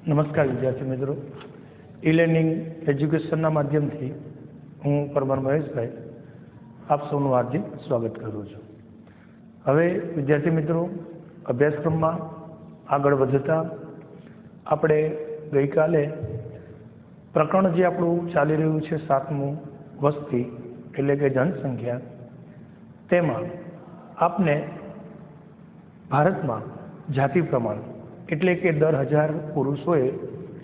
નમસ્કાર વિદ્યાર્થી મિત્રો, ઈ લર્નિંગ એજ્યુકેશનના માધ્યમથી હું પરમાર મહેશભાઈ આપ સૌનું હાર્દિક સ્વાગત કરું છું. હવે વિદ્યાર્થી મિત્રો, અભ્યાસક્રમમાં આગળ વધતા આપણે ગઈકાલે પ્રકરણ જે આપણું ચાલી રહ્યું છે 7મું વસ્તી એટલે કે જનસંખ્યા, તેમાં આપને ભારતમાં જાતિ પ્રમાણ એટલે કે દર 1000 પુરુષોએ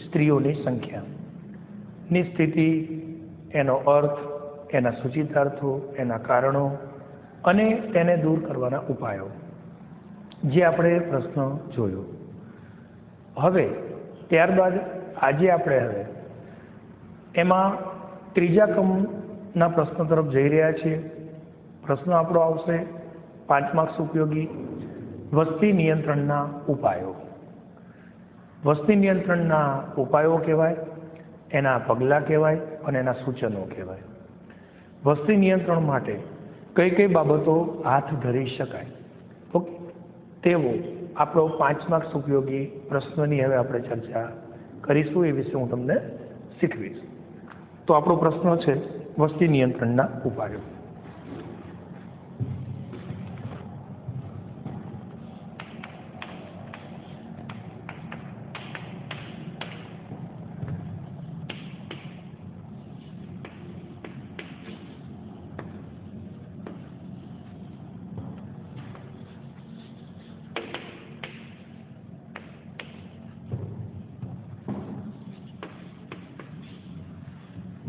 સ્ત્રીઓની સંખ્યાની સ્થિતિ, એનો અર્થ, એના સૂચિતાર્થો, એના કારણો અને તેને દૂર કરવાના ઉપાયો જે આપણે પ્રશ્ન જોયો. હવે ત્યારબાદ આજે આપણે એમાં ત્રીજા ક્રમના પ્રશ્નો તરફ જઈ રહ્યા છીએ. પ્રશ્ન આપણો આવશે 5 માર્ક્સ ઉપયોગી, વસ્તી નિયંત્રણના ઉપાયો. વસ્તી નિયંત્રણના ઉપાયો કહેવાય, એના પગલાં કહેવાય અને એના સૂચનો કહેવાય. વસ્તી નિયંત્રણ માટે કઈ કઈ બાબતો હાથ ધરી શકાય, ઓકે, તેવો આપણો 5 માર્ક્સ ઉપયોગી પ્રશ્નની હવે આપણે ચર્ચા કરીશું. એ વિશે હું તમને શીખવીશ. તો આપણો પ્રશ્ન છે વસ્તી નિયંત્રણના ઉપાયો.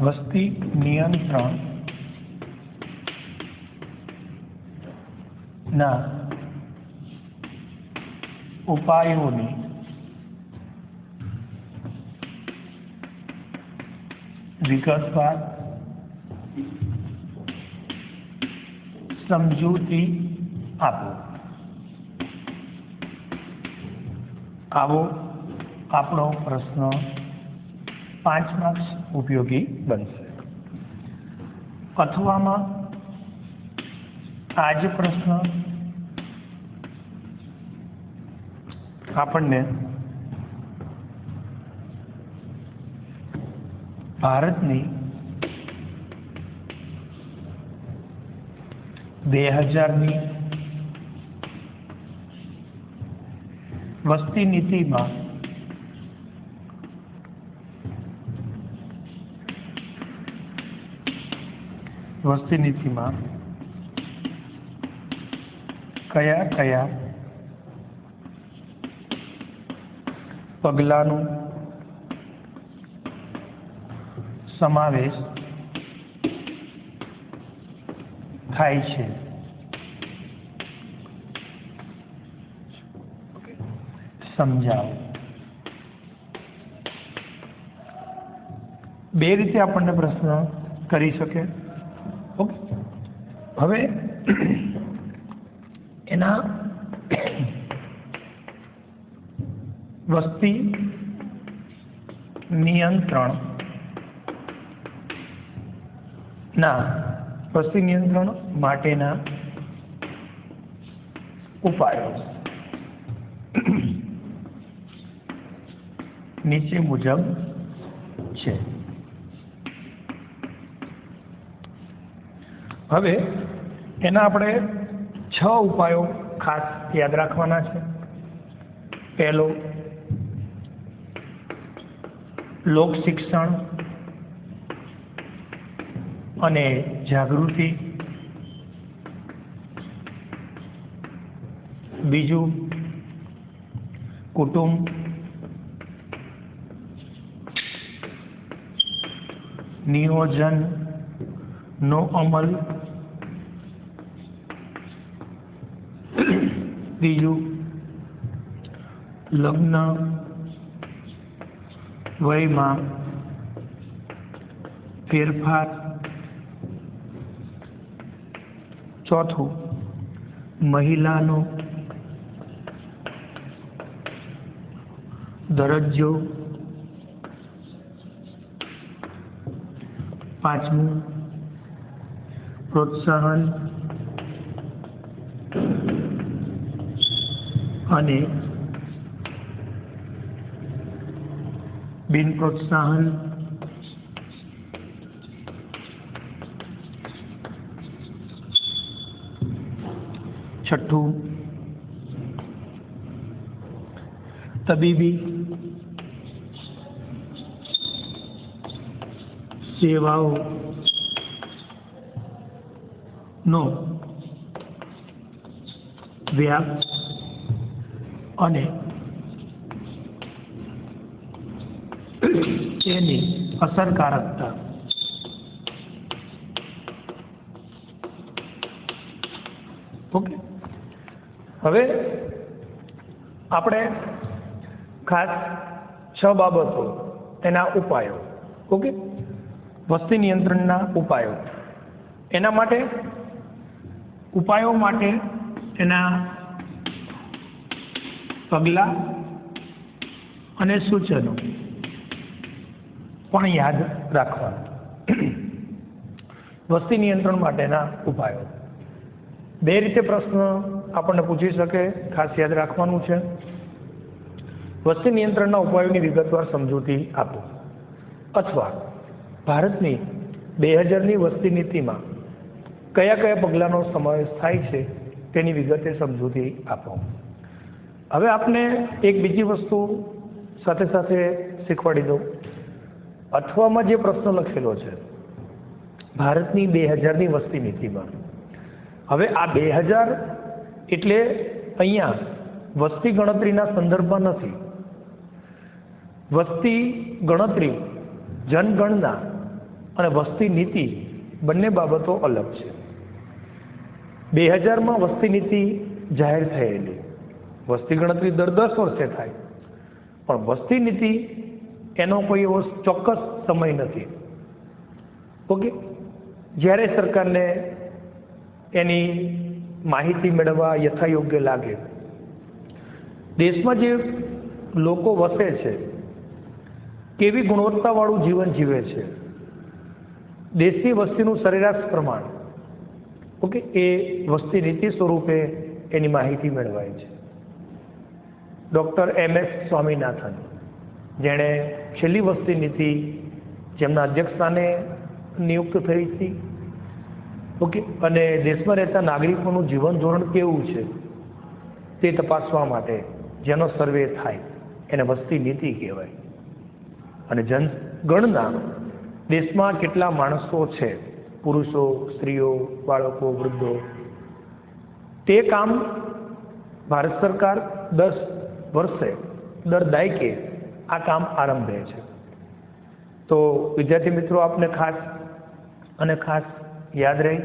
વસ્તી નિયંત્રણ ના ઉપાયોની વિગતવાર સમજૂતી આપો. આવો આપણો પ્રશ્ન 5 માર્ક્સ ઉપયોગી બનશે. અથવામાં આ જ પ્રશ્ન આપણને ભારતની 2000ની વસ્તી નીતિમાં કયા કયા પગલાંનો સમાવેશ થાય છે, સમજાવો. બે રીતે આપણને પ્રશ્ન કરી શકે. ઓકે, હવે એના વસ્તી નિયંત્રણ માટેના ઉપાયો નીચે મુજબ છે. હવે એના આપણે 6 ઉપાયો ખાસ યાદ રાખવાના છે. પહેલો, લોક શિક્ષણ અને જાગૃતિ. બીજું, કુટુંબ. નિયોજનનો અમલ. ત્રીજું, લગ્ન વયમાં ફેરફાર. ચોથું, મહિલાનો દરજ્જો. પાંચમું, પ્રોત્સાહન અને બિન પ્રોત્સાહન, છઠ્ઠું તબીબી સેવાઓ નો વ્યાપ અને તેની અસરકારકતા. ઓકે, હવે આપણે ખાસ 6 બાબતો, એના ઉપાયો. ઓકે, વસ્તી નિયંત્રણના ઉપાયો. એના માટે ઉપાયો માટે એના પગલાં અને સૂચનો પણ યાદ રાખવાનું. વસ્તી નિયંત્રણ માટેના ઉપાયો. 2 રીતે પ્રશ્ન આપણને પૂછી શકે, ખાસ યાદ રાખવાનું છે. વસ્તી નિયંત્રણના ઉપાયોની વિગતવાર સમજૂતી આપો, અથવા ભારતની 2000ની વસ્તી નીતિમાં કયા કયા પગલાંનો સમાવેશ થાય છે તેની વિગતે સમજૂતી આપો. હવે આપને એક બીજી વસ્તુ સાથે સાથે શીખવાડી દઉં. અથવામાં જે પ્રશ્ન લખેલો છે ભારતની 2000ની વસ્તી નીતિમાં, હવે આ 2000 એટલે અહીંયા વસ્તી ગણતરીના સંદર્ભમાં નથી. વસ્તી ગણતરી, જનગણના અને વસ્તી નીતિ બંને બાબતો અલગ છે. 2000માં વસ્તી નીતિ જાહેર થયેલી. વસ્તી ગણતરી દર 10 વર્ષે થાય, પણ વસ્તી નીતિ એનો કોઈ એવો ચોક્કસ સમય નથી. ઓકે, જ્યારે સરકારને એની માહિતી મેળવવા યથાયોગ્ય લાગે, દેશમાં જે લોકો વસે છે, કેવી ગુણવત્તાવાળું જીવન જીવે છે, દેશની વસ્તીનું સરેરાશ પ્રમાણ, ઓકે, એ વસ્તી નીતિ સ્વરૂપે એની માહિતી મેળવાય છે. ડૉક્ટર MS સ્વામીનાથન, જેણે છેલ્લી વસ્તી નીતિ જેમના અધ્યક્ષસ્થાને નિયુક્ત થઈ હતી, ઓકે, અને દેશમાં રહેતા નાગરિકોનું જીવન ધોરણ કેવું છે તે તપાસવા માટે જેનો સર્વે થાય એને વસ્તી નીતિ કહેવાય. અને જનગણના, દેશમાં કેટલા માણસો છે, પુરુષો, સ્ત્રીઓ, બાળકો, વૃદ્ધો, તે કામ ભારત સરકાર 10 વર્ષે, દર દાયકે આ કામ આરંભે છે. તો વિદ્યાર્થી મિત્રો, આપને ખાસ અને ખાસ યાદ રહે,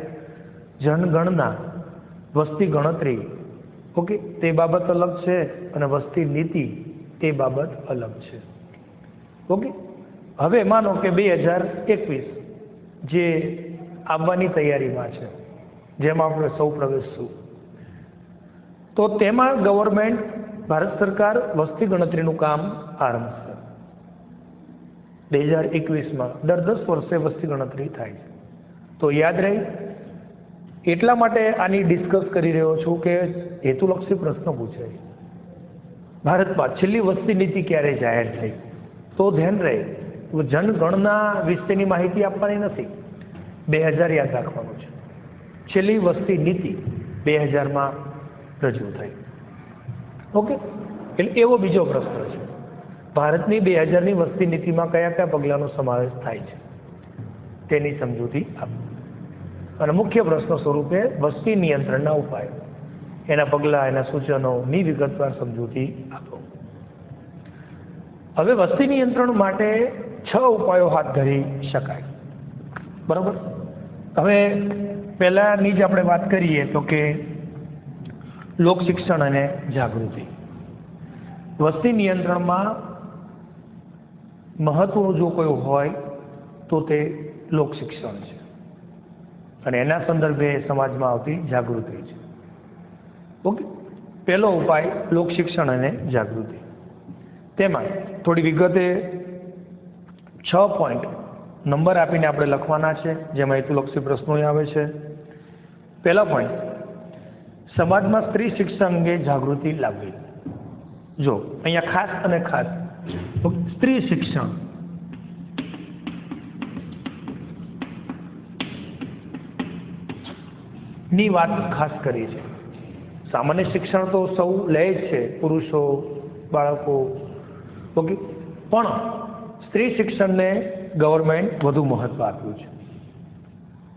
જનગણના, વસ્તી ગણતરી, ઓકે, તે બાબત અલગ છે અને વસ્તી નીતિ તે બાબત અલગ છે. ઓકે, હવે માનો કે 2021 જે આવવાની તૈયારીમાં છે, જેમાં આપણે સૌ પ્રવેશશું, તો તેમાં ગવર્મેન્ટ, ભારત સરકાર વસ્તી ગણતરીનું કામ આરંભશે. 2021માં દર 10 વર્ષે વસ્તી ગણતરી થાય છે. તો યાદ રહે, એટલા માટે આની ડિસ્કસ કરી રહ્યો છું કે હેતુલક્ષી પ્રશ્ન પૂછાય. ભારતમાં છેલ્લી વસ્તી નીતિ ક્યારે જાહેર થઈ? તો ધ્યાન રહે, જનગણના વિશેની માહિતી આપવાની નથી, 2000 યાદ રાખવાનું છે. છેલ્લી વસ્તી નીતિ 2000માં રજૂ થઈ. ઓકે, એટલે એવો બીજો પ્રશ્ન છે, ભારતની 2000ની વસ્તી નીતિમાં કયા કયા પગલાંનો સમાવેશ થાય છે તેની સમજૂતી આપો. અને મુખ્ય પ્રશ્ન સ્વરૂપે વસ્તી નિયંત્રણના ઉપાયો, એના પગલાં, એના સૂચનોની વિગતવાર સમજૂતી આપો. હવે વસ્તી નિયંત્રણ માટે 6 ઉપાયો હાથ ધરી શકાય. બરાબર. હવે પહેલાની જ આપણે વાત કરીએ તો કે લોક શિક્ષણ અને જાગૃતિ. વસ્તી નિયંત્રણમાં મહત્વનું જો કોઈ હોય તો તે લોક શિક્ષણ છે અને એના સંદર્ભે સમાજમાં આવતી જાગૃતિ છે. ઓકે, પહેલો ઉપાય લોક શિક્ષણ અને જાગૃતિ. તેમાં થોડી વિગતે 6 પોઈન્ટ નંબર આપીને આપણે લખવાના છે, જેમાં હેતુલક્ષી પ્રશ્નો આવે છે. પહેલા પોઈન્ટ, સમાજમાં સ્ત્રી શિક્ષણ અંગે જાગૃતિ લાવવી. જો અહીંયા ખાસ અને ખાસ સ્ત્રી શિક્ષણ ની વાત ખાસ કરી છે. સામાન્ય શિક્ષણ તો સૌ લે જ છે, પુરુષો, બાળકો, ઓકે, પણ સ્ત્રી શિક્ષણને ગવર્મેન્ટ વધુ મહત્વ આપ્યું છે.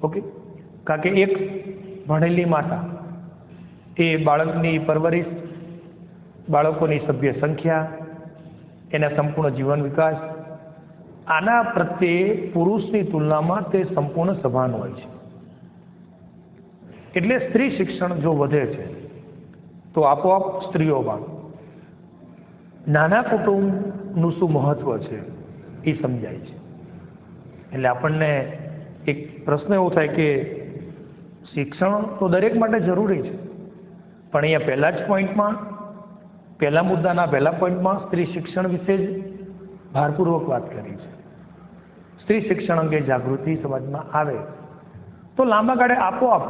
ઓકે, કારણ કે એક ભણેલી માતા એ બાળકની પરવરિશ, બાળકોની સભ્ય સંખ્યા, એના સંપૂર્ણ જીવન વિકાસ, આના પ્રત્યે પુરુષની તુલનામાં તે સંપૂર્ણ સભાન હોય છે. એટલે સ્ત્રી શિક્ષણ જો વધે છે તો આપોઆપ સ્ત્રીઓમાં નાના કુટુંબનું શું મહત્વ છે એ સમજાય છે. એટલે આપણને એક પ્રશ્ન એવો થાય કે શિક્ષણ તો દરેક માટે જરૂરી છે, પણ અહીંયા પહેલા જ પોઈન્ટમાં, પહેલા મુદ્દાના પહેલા પોઈન્ટમાં સ્ત્રી શિક્ષણ વિશે જ ભારપૂર્વક વાત કરી છે. સ્ત્રી શિક્ષણ અંગે જાગૃતિ સમાજમાં આવે તો લાંબા ગાળે આપોઆપ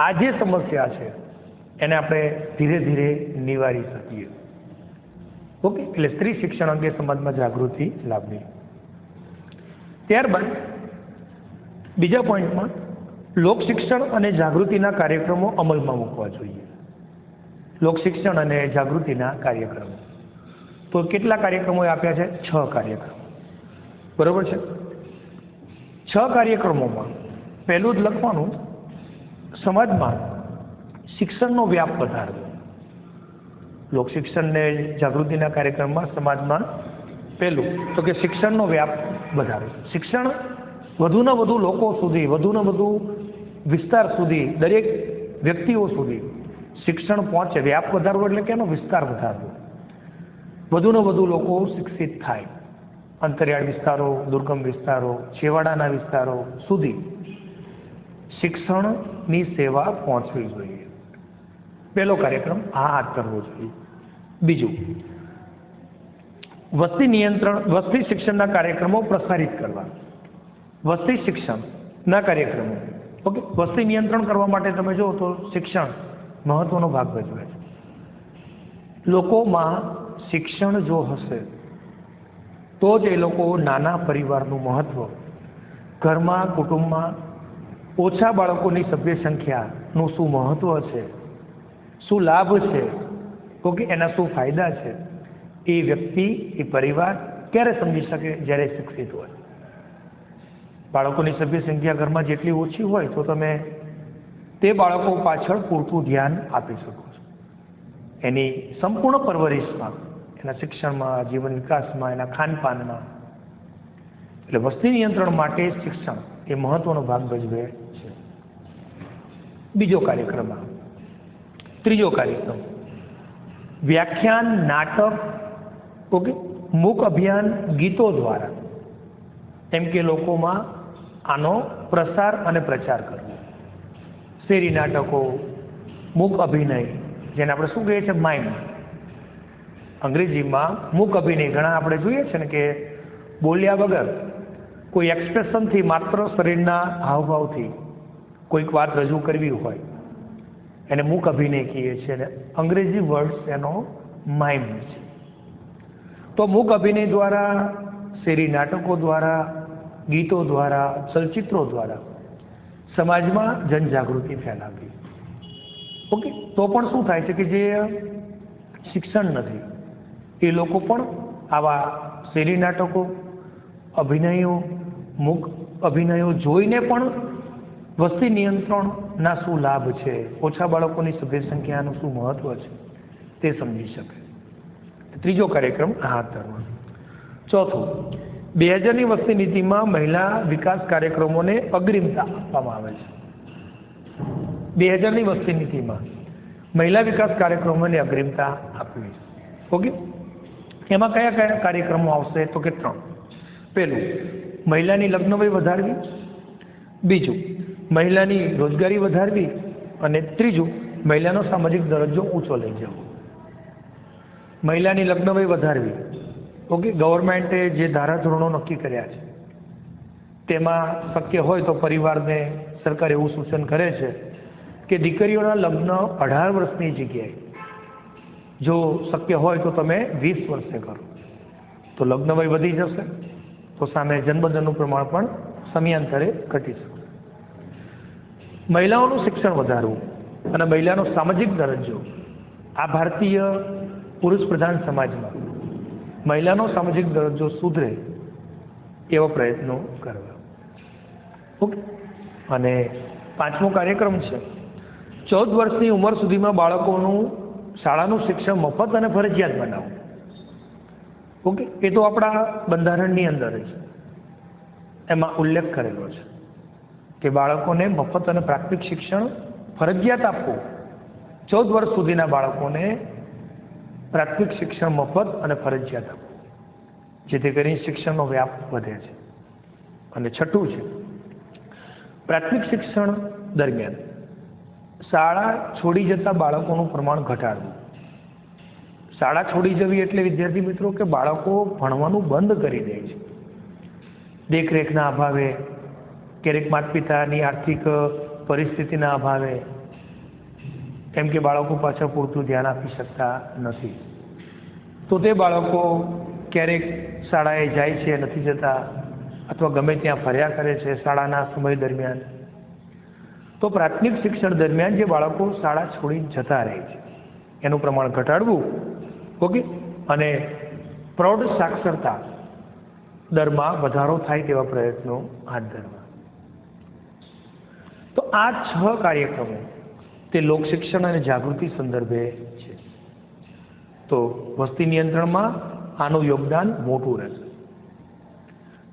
આ જે સમસ્યા છે એને આપણે ધીરે ધીરે નિવારી શકીએ. ઓકે, એટલે સ્ત્રી શિક્ષણ અંગે સમાજમાં જાગૃતિ લાવવી. ત્યારબાદ બીજા પોઈન્ટમાં લોક શિક્ષણ અને જાગૃતિના કાર્યક્રમો અમલમાં મૂકવા જોઈએ. લોક શિક્ષણ અને જાગૃતિના કાર્યક્રમો તો કેટલા કાર્યક્રમો આપ્યા છે? 6 કાર્યક્રમો. બરોબર છે. 6 કાર્યક્રમોમાં પહેલું જ લખવાનું, સમાજમાં શિક્ષણનો વ્યાપ વધારવો. લોક શિક્ષણ ને જાગૃતિના કાર્યક્રમમાં સમાજમાં પહેલું તો કે શિક્ષણનો વ્યાપ વધારવો. શિક્ષણ વધુને વધુ લોકો સુધી, વધુને વધુ વિસ્તાર સુધી, દરેક વ્યક્તિઓ સુધી શિક્ષણ પહોંચે. વ્યાપ વધારવો એટલે કે એનો વિસ્તાર વધારવો. વધુને વધુ લોકો શિક્ષિત થાય. અંતરિયાળ વિસ્તારો, દુર્ગમ વિસ્તારો, છેવાડાના વિસ્તારો સુધી શિક્ષણની સેવા પહોંચવી જોઈએ. પહેલો કાર્યક્રમ આ હાથ કરવો જોઈએ. બીજું, વસ્તી નિયંત્રણ, વસ્તી શિક્ષણના કાર્યક્રમો પ્રસારિત કરવા. વસ્તી શિક્ષણના કાર્યક્રમો, ઓકે, વસ્તી નિયંત્રણ કરવા માટે તમે જુઓ તો શિક્ષણ મહત્વનો ભાગ ભજવે છે. લોકોમાં શિક્ષણ જો હશે તો જ એ લોકો નાના પરિવારનું મહત્વ, ઘરમાં, કુટુંબમાં ઓછા બાળકોની સભ્ય સંખ્યાનું શું મહત્વ છે, શું લાભ છે, તો કે એના શું ફાયદા છે, એ વ્યક્તિ, એ પરિવાર ક્યારે સમજી શકે? જ્યારે શિક્ષિત હોય. બાળકોની સભ્ય સંખ્યા ઘરમાં જેટલી ઓછી હોય તો તમે તે બાળકો પાછળ પૂરતું ધ્યાન આપી શકો છો. એની સંપૂર્ણ પરવરિશમાં, એના શિક્ષણમાં, જીવન વિકાસમાં, એના ખાનપાનમાં. એટલે વસ્તી નિયંત્રણ માટે શિક્ષણ એ મહત્વનો ભાગ ભજવે છે. બીજો કાર્યક્રમ, ત્રીજો કાર્યક્રમ, વ્યાખ્યાન, નાટક, ઓકે, મૂક અભિયાન, ગીતો દ્વારા એમ કે લોકોમાં આનો પ્રસાર અને પ્રચાર કરવો. શેરી નાટકો, મૂક અભિનય, જેને આપણે શું કહીએ છીએ? માઇમ. અંગ્રેજીમાં મૂક અભિનય. ઘણા આપણે જોઈએ છે ને કે બોલ્યા વગર, કોઈ એક્સપ્રેશનથી, માત્ર શરીરના હાવભાવથી કોઈક વાત રજૂ કરવી હોય એને મૂક અભિનય કહીએ છીએ, અને અંગ્રેજી વર્ડ એનો માઇમ છે. તો મૂક અભિનય દ્વારા, શેરી નાટકો દ્વારા, ગીતો દ્વારા, ચલચિત્રો દ્વારા સમાજમાં જનજાગૃતિ ફેલાવી. ઓકે, તો પણ શું થાય છે કે જે શિક્ષણ નથી એ લોકો પણ આવા શેરી નાટકો, અભિનયો, મૂક અભિનયો જોઈને પણ વસ્તી નિયંત્રણના શું લાભ છે, ઓછા બાળકોની સભ્ય સંખ્યાનું શું મહત્વ છે તે સમજી શકે. ત્રીજો કાર્યક્રમ હાથ ધરવાનો. ચોથું, 2000ની વસ્તી નીતિમાં મહિલા વિકાસ કાર્યક્રમોને અગ્રિમતા આપવામાં આવે છે. 2000ની વસ્તી નીતિમાં મહિલા વિકાસ કાર્યક્રમોને અગ્રિમતા આપવી. ઓકે, એમાં કયા કયા કાર્યક્રમો આવશે? તો કે 3. પહેલું, મહિલાની લગ્ન વય વધારવી. બીજું, મહિલાની રોજગારી વધારવી. અને ત્રીજું, મહિલાનો સામાજિક દરજ્જો ઊંચો લઈ જવો. મહિલાની લગ્ન વય વધારવી. ઓકે, ગવર્મેન્ટે જે ધારાધોરણો નક્કી કર્યા છે તેમાં શક્ય હોય તો પરિવારને સરકાર એવું સૂચન કરે છે કે દીકરીઓના લગ્ન 18 વર્ષની જગ્યાએ જો શક્ય હોય તો તમે 20 વર્ષે કરો. તો લગ્ન વય વધી જશે, તો સામે જન્મદરનું પ્રમાણ પણ સમયાંતરે ઘટી શકે. મહિલાઓનું શિક્ષણ વધારવું અને મહિલાનો સામાજિક દરજ્જો, આ ભારતીય પુરુષ પ્રધાન સમાજમાં મહિલાનો સામાજિક દરજ્જો સુધરે એવા પ્રયત્નો કરવા. ઓકે. અને 5મો કાર્યક્રમ છે 14 વર્ષની ઉંમર સુધીમાં બાળકોનું શાળાનું શિક્ષણ મફત અને ફરજિયાત બનાવવું. ઓકે. એ તો આપણા બંધારણની અંદર જ એમાં ઉલ્લેખ કરેલો છે કે બાળકોને મફત અને પ્રાથમિક શિક્ષણ ફરજિયાત આપવું. 14 વર્ષ સુધીના બાળકોને પ્રાથમિક શિક્ષણ મફત અને ફરજિયાત આપવું, જેથી કરીને શિક્ષણનો વ્યાપ વધે છે. અને 6થું છે પ્રાથમિક શિક્ષણ દરમિયાન શાળા છોડી જતા બાળકોનું પ્રમાણ ઘટાડવું. શાળા છોડી જવી એટલે વિદ્યાર્થી મિત્રો કે બાળકો ભણવાનું બંધ કરી દે છે. દેખરેખના અભાવે, ક્યારેક માતા પિતાની આર્થિક પરિસ્થિતિના અભાવે, કેમ કે બાળકો પાછળ પૂરતું ધ્યાન આપી શકતા નથી, તો તે બાળકો ક્યારેક શાળાએ જાય છે, નથી જતા, અથવા ગમે ત્યાં ફર્યા કરે છે શાળાના સમય દરમિયાન. તો પ્રાથમિક શિક્ષણ દરમિયાન જે બાળકો શાળા છોડી જતા રહે છે એનું પ્રમાણ ઘટાડવું. ઓકે. અને પ્રૌઢ સાક્ષરતા દરમાં વધારો થાય તેવા પ્રયત્નો હાથ ધરવા. તો આ 6 કાર્યક્રમો તે લોકશિક્ષણ અને જાગૃતિ સંદર્ભે છે. તો વસ્તી નિયંત્રણમાં આનું યોગદાન મોટું રહેશે.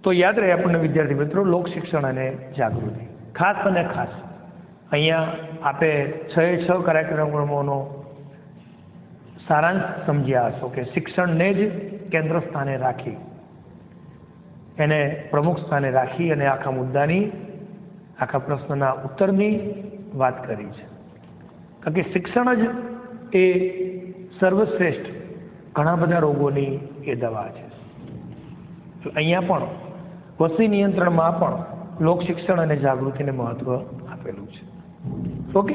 તો યાદ રહે આપણને વિદ્યાર્થી મિત્રો, લોકશિક્ષણ અને જાગૃતિ ખાસ અને ખાસ અહીંયા આપે 6 કાર્યક્રમોનો સારાંશ સમજ્યા હશો કે શિક્ષણને જ કેન્દ્ર સ્થાને રાખી, એને પ્રમુખ સ્થાને રાખી અને આખા મુદ્દાની, આખા પ્રશ્નના ઉત્તરની વાત કરી છે. કારણ કે શિક્ષણ જ એ સર્વશ્રેષ્ઠ ઘણા બધા રોગોની એ દવા છે. તો અહીંયા પણ વસ્તી નિયંત્રણમાં પણ લોકશિક્ષણ અને જાગૃતિને મહત્વ આપેલું છે. ઓકે.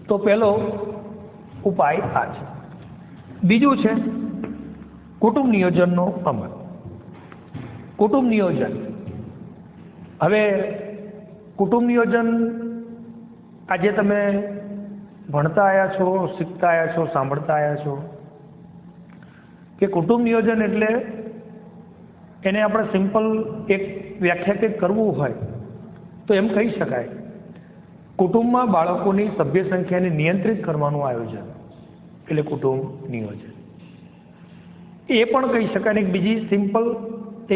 તો પહેલો ઉપાય આ છે. બીજું છે કુટુંબ નિયોજનનો અમલ. કુટુંબ નિયોજન, હવે કુટુંબ નિયોજન આજે તમે ભણતા આવ્યા છો, શીખતા આવ્યા છો, સાંભળતા આવ્યા છો કે કુટુંબ નિયોજન એટલે એને આપણે સિમ્પલ એક વ્યાખ્યાયિત કરવું હોય તો એમ કહી શકાય, કુટુંબમાં બાળકોની સભ્ય સંખ્યાને નિયંત્રિત કરવાનું આયોજન એટલે કુટુંબ નિયોજન. એ પણ કહી શકાય ને બીજી સિમ્પલ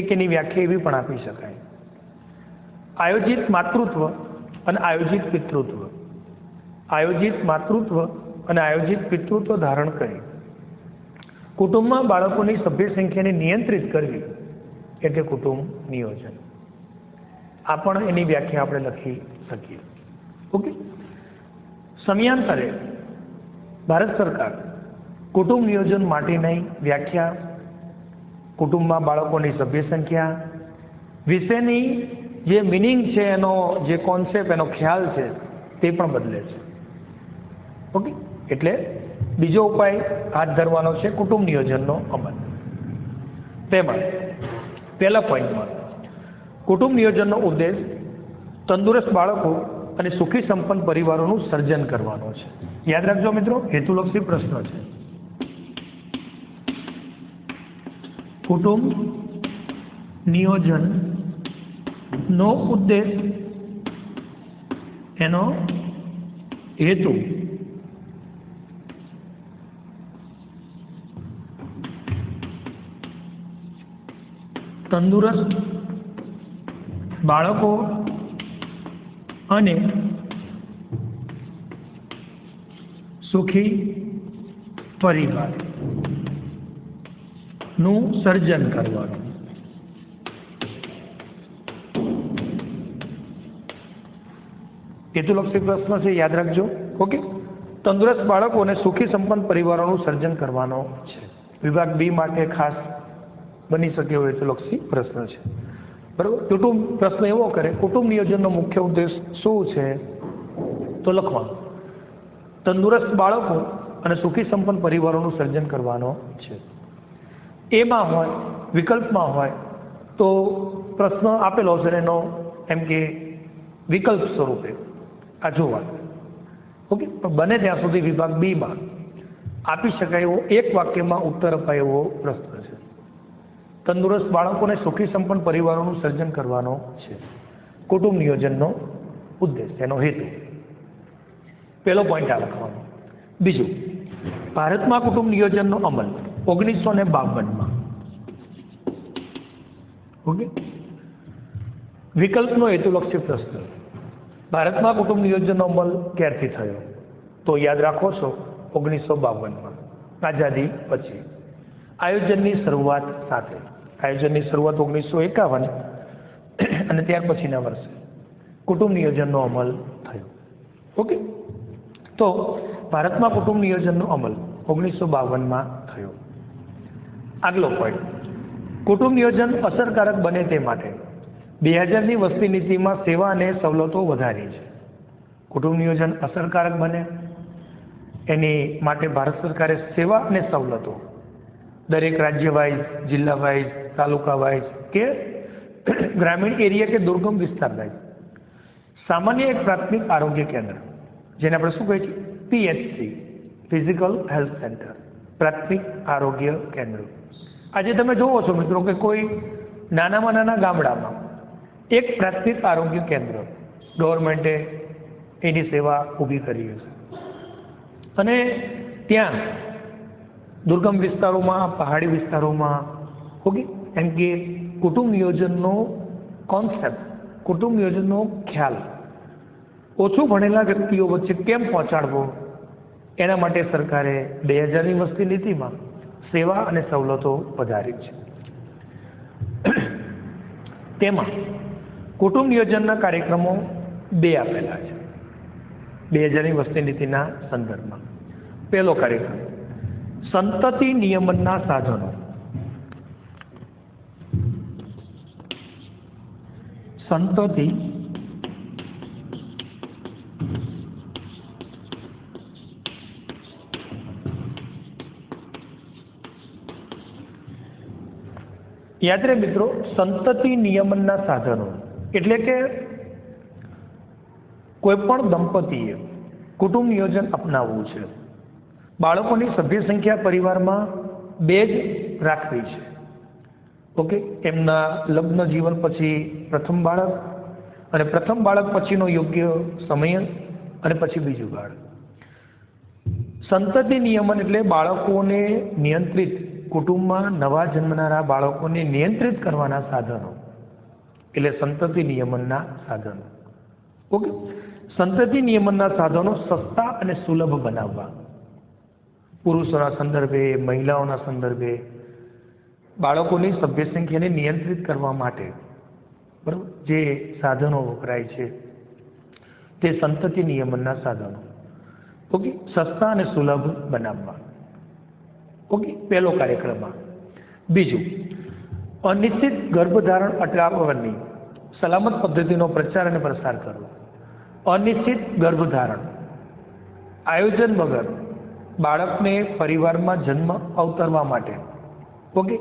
એક એની વ્યાખ્યા એવી પણ આપી શકાય, આયોજિત માતૃત્વ અને આયોજિત પિતૃત્વ. આયોજિત માતૃત્વ અને આયોજિત પિતૃત્વ ધારણ કરી કુટુંબમાં બાળકોની સભ્ય સંખ્યાને નિયંત્રિત કરવી એટલે કુટુંબ નિયોજન. આ પણ એની વ્યાખ્યા આપણે લખી શકીએ. ઓકે. સમયાંતરે ભારત સરકાર કુટુંબ નિયોજન માટેની વ્યાખ્યા, કુટુંબમાં બાળકોની સભ્ય સંખ્યા વિશેની જે મિનિંગ છે, એનો જે કોન્સેપ્ટ, એનો ખ્યાલ છે તે પણ બદલે છે. ઓકે. એટલે બીજો ઉપાય હાથ ધરવાનો છે કુટુંબ નિયોજનનો અમલ. તેમાં પહેલા પોઈન્ટમાં કુટુંબ નિયોજનનો ઉદ્દેશ તંદુરસ્ત બાળકો અને સુખી સંપન્ન પરિવારોનું સર્જન કરવાનો છે. યાદ રાખજો મિત્રો, હેતુલક્ષી પ્રશ્ન છે. કુટુંબ નિયોજન નો ઉદ્દેશ, એનો હેતુ તંદુરસ્ત બાળકો અને સુખી પરિવારનું સર્જન કરવાનું. હેતુલક્ષી પ્રશ્ન છે, યાદ રાખજો. ઓકે. તંદુરસ્ત બાળકો અને સુખી સંપન્ન પરિવારોનું સર્જન કરવાનો છે. વિભાગ બી માટે ખાસ બની શકે એવો હેતુલક્ષી પ્રશ્ન છે. બરાબર. કુટુંબ પ્રશ્ન એવો કરે, કુટુંબ નિયોજનનો મુખ્ય ઉદ્દેશ શું છે? તો લખવાનું તંદુરસ્ત બાળકો અને સુખી સંપન્ન પરિવારોનું સર્જન કરવાનો છે. એમાં હોય વિકલ્પમાં હોય તો પ્રશ્ન આપેલો છે એનો એમ કે વિકલ્પ સ્વરૂપે આ જોવા. ઓકે, પણ બને ત્યાં સુધી વિભાગ બીમાં આપી શકાય એવો એક વાક્યમાં ઉત્તર અપાય એવો પ્રશ્ન છે. તંદુરસ્ત બાળકોને સુખી સંપન્ન પરિવારોનું સર્જન કરવાનો છે. કુટુંબ નિયોજનનો ઉદ્દેશ, એનો હેતુ. પહેલો પોઈન્ટ આ લખવાનો. બીજું, ભારતમાં કુટુંબ નિયોજનનો અમલ 1952માં. ઓકે, વિકલ્પનો હેતુલક્ષી પ્રશ્ન. ભારતમાં કુટુંબ નિયોજનનો અમલ ક્યારથી થયો? તો યાદ રાખો છો 1952માં, આઝાદી પછી. આયોજનની શરૂઆત સાથે. આયોજનની શરૂઆત 1951 અને ત્યાર પછીના વર્ષે કુટુંબ નિયોજનનો અમલ થયો. ઓકે, તો ભારતમાં કુટુંબ નિયોજનનો અમલ 1952માં થયો. આગલો પોઈન્ટ, કુટુંબ નિયોજન અસરકારક બને તે માટે 2000ની વસ્તી નીતિમાં સેવા અને સવલતો વધારી છે. કુટુંબ નિયોજન અસરકારક બને એની માટે ભારત સરકારે સેવા અને સવલતો દરેક રાજ્ય વાઇઝ, જિલ્લા વાઇઝ, તાલુકા વાઇઝ કે ગ્રામીણ એરિયા કે દુર્ગમ વિસ્તાર વાઇઝ સામાન્ય એક પ્રાથમિક આરોગ્ય કેન્દ્ર, જેને આપણે શું કહીએ છીએ પીએચસી, ફિઝિકલ હેલ્થ સેન્ટર, પ્રાથમિક આરોગ્ય કેન્દ્ર. આજે તમે જોવો છો મિત્રો કે કોઈ નાનામાં નાના ગામડામાં એક પ્રાથમિક આરોગ્ય કેન્દ્ર ગવર્મેન્ટે એની સેવા ઊભી કરી છે. અને ત્યાં દુર્ગમ વિસ્તારોમાં, પહાડી વિસ્તારોમાં, ઓકે, એમ કે કુટુંબ નિયોજનનો કોન્સેપ્ટ, કુટુંબ નિયોજનનો ખ્યાલ ઓછું ભણેલા વ્યક્તિઓ વચ્ચે કેમ પહોંચાડવો, એના માટે સરકારે 2000ની વસ્તી નીતિમાં સેવા અને સવલતો વધારી છે. તેમાં કુટુંબ નિયોજનના કાર્યક્રમો 2 આપેલા છે 2000ની વસ્તી નીતિના સંદર્ભમાં. પહેલો કાર્યક્રમ સંતતિ નિયમનના સાધનો. સંતતિ યાદ રહે મિત્રો, સંતતિ નિયમનના સાધનો એટલે કે કોઈ પણ દંપતીએ કુટુંબ નિયોજન અપનાવવું છે. બાળકોની સભ્ય સંખ્યા પરિવારમાં 2 જ રાખવી છે. ઓકે, એમના લગ્ન જીવન પછી પ્રથમ બાળક અને પ્રથમ બાળક પછીનો યોગ્ય સમય અને પછી બીજું બાળક. સંતતિ નિયમન એટલે બાળકોને નિયંત્રિત, કુટુંબમાં નવા જન્મનારા બાળકોને નિયંત્રિત કરવાના સાધનો, એટલે સંતતિ નિયમનના સાધનો. ઓકે, સંતતિ નિયમનના સાધનો સસ્તા અને સુલભ બનાવવા. પુરુષોના સંદર્ભે, મહિલાઓના સંદર્ભે બાળકોની સભ્ય સંખ્યાને નિયંત્રિત કરવા માટે બરાબર જે સાધનો વપરાય છે તે સંતતિ નિયમનના સાધનો. ઓકે, સસ્તા અને સુલભ બનાવવા. ઓકે, પહેલો કાર્યક્રમમાં. બીજું, અનિશ્ચિત ગર્ભધારણ અટકાવવાની સલામત પદ્ધતિનો પ્રચાર અને પ્રસાર કરવો. અનિશ્ચિત ગર્ભધારણ આયોજન વગર બાળકને પરિવારમાં જન્મ અવતરવા માટે, ઓકે,